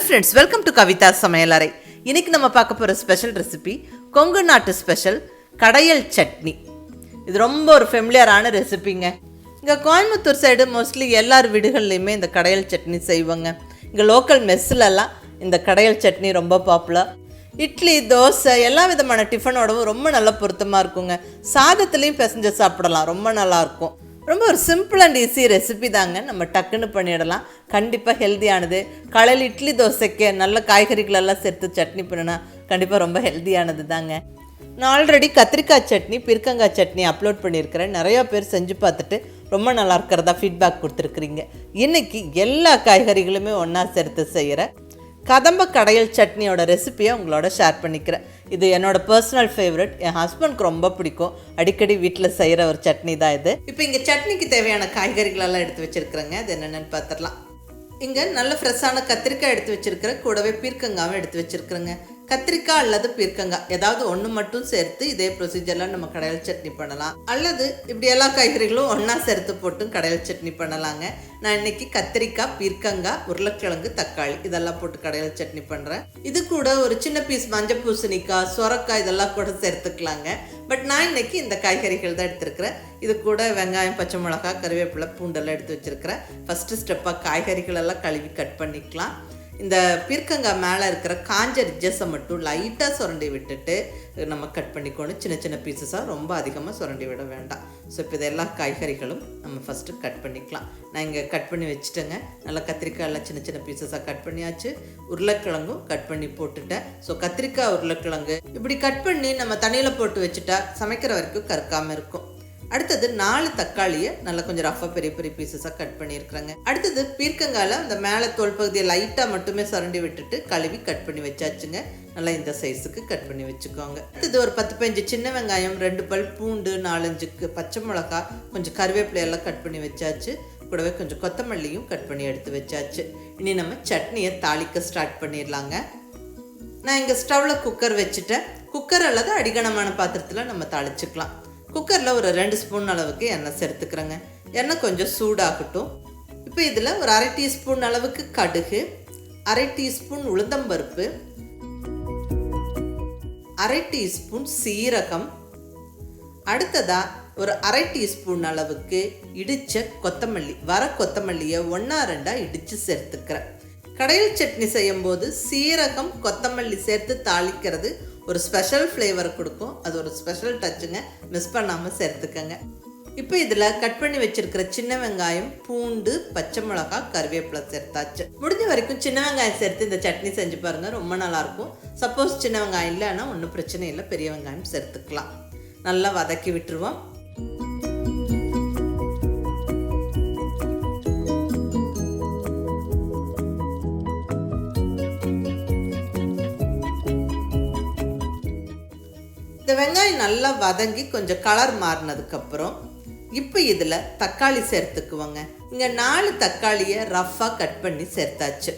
Friends, welcome to Kavitha சமையலறை. இன்னைக்கு நம்ம பார்க்க போகிற ஸ்பெஷல் ரெசிபி கொங்கு நாட்டு ஸ்பெஷல் கடையல் சட்னி. இது ரொம்ப ஒரு ஃபெமிலியரான ரெசிபிங்க. இங்கே கோயம்புத்தூர் சைடு மோஸ்ட்லி எல்லார் வீடுகள்லையுமே இந்த கடையல் சட்னி செய்வாங்க. இங்கே லோக்கல் மெஸ்ஸிலலாம் இந்த கடையல் சட்னி ரொம்ப பாப்புலர். இட்லி, தோசை, எல்லா விதமான டிஃபனோடவும் ரொம்ப நல்ல பொருத்தமாக இருக்குங்க. சாதத்துலேயும் பிசைஞ்சு சாப்பிடலாம், ரொம்ப நல்லாயிருக்கும். ரொம்ப ஒரு சிம்பிள் அண்ட் ஈஸி ரெசிபி தாங்க. நம்ம டக்குன்னு பண்ணிடலாம். கண்டிப்பாக ஹெல்த்தியானது. காலையில் இட்லி தோசைக்கு நல்ல காய்கறிகளெல்லாம் சேர்த்து சட்னி பண்ணினா கண்டிப்பாக ரொம்ப ஹெல்த்தியானது தாங்க. நான் ஆல்ரெடி கத்திரிக்காய் சட்னி, பீர்க்கங்காய் சட்னி அப்லோட் பண்ணியிருக்கிறேன். நிறையா பேர் செஞ்சு பார்த்துட்டு ரொம்ப நல்லா இருக்கிறதா ஃபீட்பேக் கொடுத்துருக்குறீங்க. இன்றைக்கி எல்லா காய்கறிகளுமே ஒன்றா சேர்த்து செய்கிற கதம்ப கடையல் சட்னியோட ரெசிபியை உங்களோட ஷேர் பண்ணிக்கிறேன். இது என்னோட பர்சனல் ஃபேவரட். என் ஹஸ்பண்ட்க்கு ரொம்ப பிடிக்கும். அடிக்கடி வீட்டில் செய்கிற ஒரு சட்னி தான் இது. இப்போ இங்கே சட்னிக்கு தேவையான காய்கறிகளெல்லாம் எடுத்து வச்சுருக்குறேங்க. அது என்னென்னு பார்த்துடலாம். இங்கே நல்ல ஃப்ரெஷ்ஷான கத்திரிக்காய் எடுத்து வச்சுருக்கிறேன். கூடவே பீர்க்கங்காவும் எடுத்து வச்சுருக்குறேங்க. கத்திரிக்காய் அல்லது பீர்க்கங்காய் ஏதாவது ஒன்று மட்டும் சேர்த்து இதே ப்ரொசீஜரில் நம்ம கடையல் சட்னி பண்ணலாம். அல்லது இப்படி எல்லா காய்கறிகளும் ஒன்றா சேர்த்து போட்டும் கடையல் சட்னி பண்ணலாங்க. நான் இன்னைக்கு கத்திரிக்காய், பீர்க்கங்காய், உருளைக்கிழங்கு, தக்காளி இதெல்லாம் போட்டு கடையல் சட்னி பண்ணுறேன். இது கூட ஒரு சின்ன பீஸ் மஞ்சள் பூசணிக்காய், சொரக்காய் இதெல்லாம் கூட சேர்த்துக்கலாங்க. பட் நான் இன்னைக்கு இந்த காய்கறிகள் தான் எடுத்துருக்கிறேன். இது கூட வெங்காயம், பச்சை மிளகாய், கருவேப்பிலை, பூண்டெல்லாம் எடுத்து வச்சுருக்கிறேன். ஃபஸ்ட்டு ஸ்டெப்பாக காய்கறிகளெல்லாம் கழுவி கட் பண்ணிக்கலாம். இந்த பீர்க்கங்காய் மேலே இருக்கிற காஞ்ச ரிஜஸை மட்டும் லைட்டாக சுரண்டி விட்டுட்டு நம்ம கட் பண்ணிக்கணும். சின்ன சின்ன பீசஸாக, ரொம்ப அதிகமாக சுரண்டி விட வேண்டாம். ஸோ இப்போ இது எல்லா காய்கறிகளும் நம்ம ஃபஸ்ட்டு கட் பண்ணிக்கலாம். நான் இங்கே கட் பண்ணி வச்சுட்டேங்க. நல்லா கத்திரிக்காய் எல்லாம் சின்ன சின்ன பீசஸாக கட் பண்ணியாச்சு. உருளைக்கிழங்கும் கட் பண்ணி போட்டுட்டேன். ஸோ கத்திரிக்காய், உருளைக்கிழங்கு இப்படி கட் பண்ணி நம்ம தண்ணியில் போட்டு வச்சுட்டா சமைக்கிற வரைக்கும் கற்காமல் இருக்கும். அடுத்தது 4 தக்காளியை நல்லா கொஞ்சம் ரஃபாக பெரிய பெரிய பீசஸாக கட் பண்ணியிருக்கிறேங்க. அடுத்தது பீர்க்கங்காயில் அந்த மேலே தோல் பகுதியை லைட்டாக மட்டுமே சுரண்டி விட்டுட்டு கழுவி கட் பண்ணி வச்சாச்சுங்க. நல்லா இந்த சைஸுக்கு கட் பண்ணி வச்சுக்கோங்க. அடுத்தது ஒரு 10-15 சின்ன வெங்காயம், 2 பல் பூண்டு, 4-5 பச்சை மிளகா, கொஞ்சம் கருவேப்பிலையெல்லாம் கட் பண்ணி வச்சாச்சு. கூடவே கொஞ்சம் கொத்தமல்லியும் கட் பண்ணி எடுத்து வச்சாச்சு. இனி நம்ம சட்னியை தாளிக்க ஸ்டார்ட் பண்ணிடலாங்க. நான் இங்கே ஸ்டவ்வில் குக்கர் வச்சுட்டேன். குக்கர் அல்லது அடிகனமான பாத்திரத்தில் நம்ம தாளிச்சுக்கலாம். குக்கரில் ஒரு 2 ஸ்பூன் அளவுக்கு எண்ணெய் சேர்த்துக்கிறேங்க. எண்ணெய் கொஞ்சம் சூடாகட்டும். இப்போ இதில் ஒரு 1/2 டீஸ்பூன் அளவுக்கு கடுகு, 1/2 டீஸ்பூன் உளுந்தம்பருப்பு, 1/2 டீஸ்பூன் சீரகம், அடுத்ததாக ஒரு 1/2 டீஸ்பூன் அளவுக்கு இடித்த கொத்தமல்லி, வர கொத்தமல்லியை 1-2 இடித்து சேர்த்துக்கிறேன். கடையல் சட்னி செய்யும்போது சீரகம், கொத்தமல்லி சேர்த்து தாளிக்கிறது ஒரு ஸ்பெஷல் ஃப்ளேவர் கொடுக்கும். அது ஒரு ஸ்பெஷல் டச்சுங்க. மிஸ் பண்ணாமல் சேர்த்துக்கங்க. இப்போ இதில் கட் பண்ணி வச்சுருக்கிற சின்ன வெங்காயம், பூண்டு, பச்சை மிளகாய், கருவேப்பிலை சேர்த்தாச்சு. முடிஞ்ச வரைக்கும் சின்ன வெங்காயம் சேர்த்து இந்த சட்னி செஞ்சு பாருங்கள், ரொம்ப நல்லாயிருக்கும். சப்போஸ் சின்ன வெங்காயம் இல்லைன்னா ஒன்றும் பிரச்சனை இல்லை, பெரிய வெங்காயம் சேர்த்துக்கலாம். நல்லா வதக்கி விட்டுருவோம். இந்த வெங்காயம் நல்லா வதங்கி கொஞ்சம் கலர் மாறினதுக்கப்புறம் இப்போ இதில் தக்காளி சேர்த்துக்குவோங்க. இங்கே 4 தக்காளியை ரஃப்பாக கட் பண்ணி சேர்த்தாச்சு.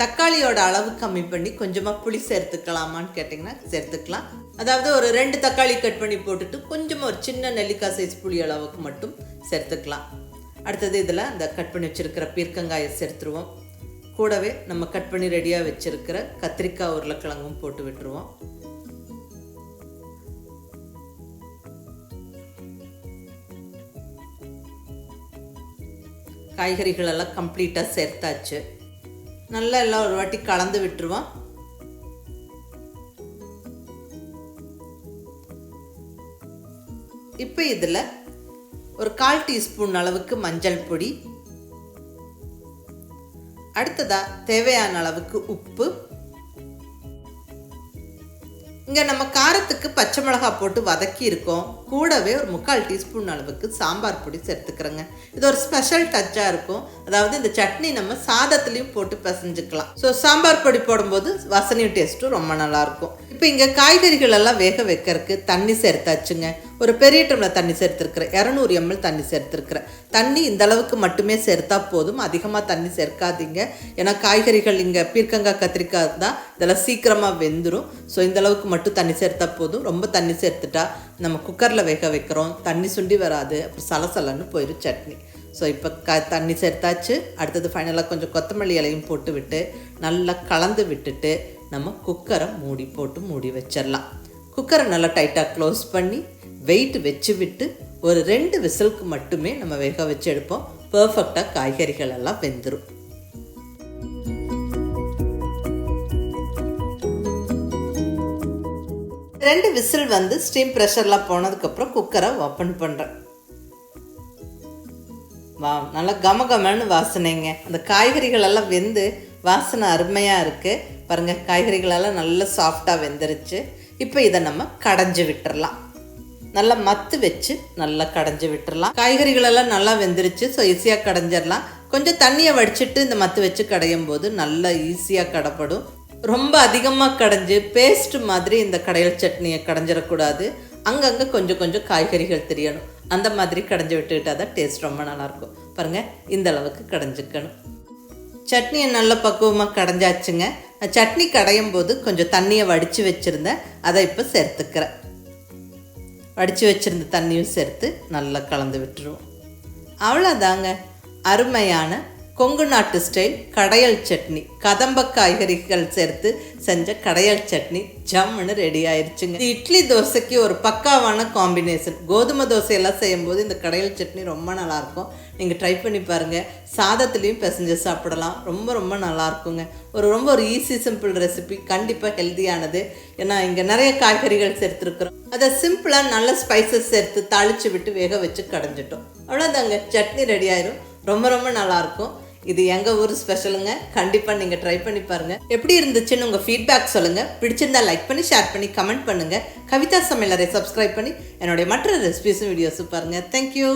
தக்காளியோட அளவு கம்மி பண்ணி கொஞ்சமாக புளி சேர்த்துக்கலாமான்னு கேட்டிங்கன்னா சேர்த்துக்கலாம். அதாவது ஒரு 2 தக்காளி கட் பண்ணி போட்டுட்டு கொஞ்சமாக ஒரு சின்ன நெல்லிக்காய் சைஸ் புளி அளவுக்கு மட்டும் சேர்த்துக்கலாம். அடுத்தது இதில் அந்த கட் பண்ணி வச்சுருக்கிற பீர்க்கங்காயை சேர்த்துருவோம். கூடவே நம்ம கட் பண்ணி ரெடியாக வச்சுருக்கிற கத்திரிக்காய், உருளைக்கிழங்கும் போட்டு விட்டுருவோம். காய்கறிகள் எல்லாம் கம்ப்ளீட்டாக சேர்த்தாச்சு. நல்லா எல்லாம் ஒரு வாட்டி கலந்து விட்டுருவோம். இப்போ இதில் ஒரு 1/4 டீஸ்பூன் அளவுக்கு மஞ்சள் பொடி, அடுத்ததாக தேவையான அளவுக்கு உப்பு. இங்கே நம்ம காரத்துக்கு பச்சை மிளகாய் போட்டு வதக்கி இருக்கோம். கூடவே ஒரு 3/4 டீஸ்பூன் அளவுக்கு சாம்பார் பொடி சேர்த்துக்கிறேங்க. இது ஒரு ஸ்பெஷல் டச்சாக இருக்கும். அதாவது இந்த சட்னி நம்ம சாதத்துலேயும் போட்டு பிசைஞ்சுக்கலாம். ஸோ சாம்பார் பொடி போடும்போது வாசனையும் டேஸ்ட்டும் ரொம்ப நல்லாயிருக்கும். இப்போ இங்கே காய்கறிகள் எல்லாம் வேக வைக்கிறதுக்கு தண்ணி சேர்த்தாச்சுங்க. ஒரு பெரிய டம்ளர் தண்ணி சேர்த்துருக்குறேன். 200 ml தண்ணி சேர்த்துருக்குறேன். தண்ணி இந்த அளவுக்கு மட்டுமே சேர்த்தா போதும், அதிகமாக தண்ணி சேர்க்காதீங்க. ஏன்னா காய்கறிகள் இங்கே பீர்க்கங்காய், கத்திரிக்காய் தான், இதெல்லாம் சீக்கிரமாக வெந்துடும். ஸோ இந்த அளவுக்கு மட்டும் தண்ணி சேர்த்தா போதும். ரொம்ப தண்ணி சேர்த்துட்டா நம்ம குக்கரில் குக்கரில் வேக வைக்கிறோம், தண்ணி சுண்டி வராது, அப்புறம் சலசலன்னு போயிடும் சட்னி. ஸோ இப்போ தண்ணி சேர்த்தாச்சு. அடுத்தது ஃபைனலாக கொஞ்சம் கொத்தமல்லி இலையும் போட்டு விட்டு நல்லா கலந்து விட்டுட்டு நம்ம குக்கரை மூடி வச்சிடலாம். குக்கரை நல்லா டைட்டாக க்ளோஸ் பண்ணி வெயிட் வச்சு விட்டு ஒரு 2 விசிலுக்கு மட்டுமே நம்ம வேக வச்சு எடுப்போம். பர்ஃபெக்டாக காய்கறிகள் எல்லாம் வெந்துடும். ரெண்டு விசில் வந்து ஸ்டீம் ப்ரெஷர்லாம் போனதுக்கப்புறம் குக்கரை ஓப்பன் பண்ணுறேன். நல்லா கமகமன்னு வாசனைங்க. அந்த காய்கறிகள் எல்லாம் வெந்து வாசனை அருமையாக இருக்குது பாருங்கள். காய்கறிகளெல்லாம் நல்லா சாஃப்டாக வெந்துருச்சு. இப்போ இதை நம்ம கடைஞ்சி விட்டுறலாம். நல்லா மத்து வச்சு நல்லா கடைஞ்சி விட்டுறலாம். காய்கறிகளெல்லாம் நல்லா வெந்துருச்சு. ஸோ ஈஸியாக கடைஞ்சிடலாம். கொஞ்சம் தண்ணியை வடிச்சிட்டு இந்த மத்து வச்சு கடையும் போது நல்லா ஈஸியாக கடைப்படும். ரொம்ப அதிகமாக கடைஞ்சி பேஸ்ட் மாதிரி இந்த கடையல் சட்னியை கடைஞ்சிடக்கூடாது. அங்கங்கே கொஞ்சம் காய்கறிகள் தெரியணும். அந்த மாதிரி கடைஞ்சி விட்டுக்கிட்டால் தான் டேஸ்ட் ரொம்ப நல்லாயிருக்கும். பாருங்கள், இந்த அளவுக்கு கடைஞ்சிக்கணும். சட்னியை நல்ல பக்குவமாக கடைஞ்சாச்சுங்க. சட்னி கடையும் போது கொஞ்சம் தண்ணியை வடித்து வச்சுருந்தேன், அதை இப்போ சேர்த்துக்கிறேன். வடித்து வச்சுருந்த தண்ணியும் சேர்த்து நல்லா கலந்து விட்டுருவோம். அவ்வளோதாங்க, அருமையான கொங்கு நாட்டு ஸ்டைல் கடையல் சட்னி. கதம்ப காய்கறிகள் சேர்த்து செஞ்ச கடையல் சட்னி ஜம்முன்னு ரெடி ஆயிடுச்சுங்க. இட்லி தோசைக்கு ஒரு பக்காவான காம்பினேஷன். கோதுமை தோசையெல்லாம் செய்யும்போது இந்த கடையல் சட்னி ரொம்ப நல்லாயிருக்கும். நீங்கள் ட்ரை பண்ணி பாருங்கள். சாதத்துலேயும் பிசைஞ்சு சாப்பிடலாம். ரொம்ப நல்லாயிருக்குங்க. ரொம்ப ஈஸி சிம்பிள் ரெசிபி. கண்டிப்பாக ஹெல்த்தியானது. ஏன்னா இங்கே நிறைய காய்கறிகள் சேர்த்துருக்குறோம். அதை சிம்பிளாக நல்ல ஸ்பைசஸ் சேர்த்து தாளித்து விட்டு வேக வச்சு கடைஞ்சிட்டோம். அவ்வளோதாங்க, சட்னி ரெடி ஆயிரும். ரொம்ப நல்லாயிருக்கும். இது எங்கள் ஊர் ஸ்பெஷலுங்க. கண்டிப்பாக நீங்கள் ட்ரை பண்ணி பாருங்கள். எப்படி இருந்துச்சுன்னு உங்கள் ஃபீட்பேக் சொல்லுங்கள். பிடிச்சிருந்தா லைக் பண்ணி, ஷேர் பண்ணி, கமெண்ட் பண்ணுங்கள். கவிதா சமையலறை சப்ஸ்கிரைப் பண்ணி என்னுடைய மற்ற ரெசிபிஸும் வீடியோஸும் பாருங்கள். தேங்க்யூ.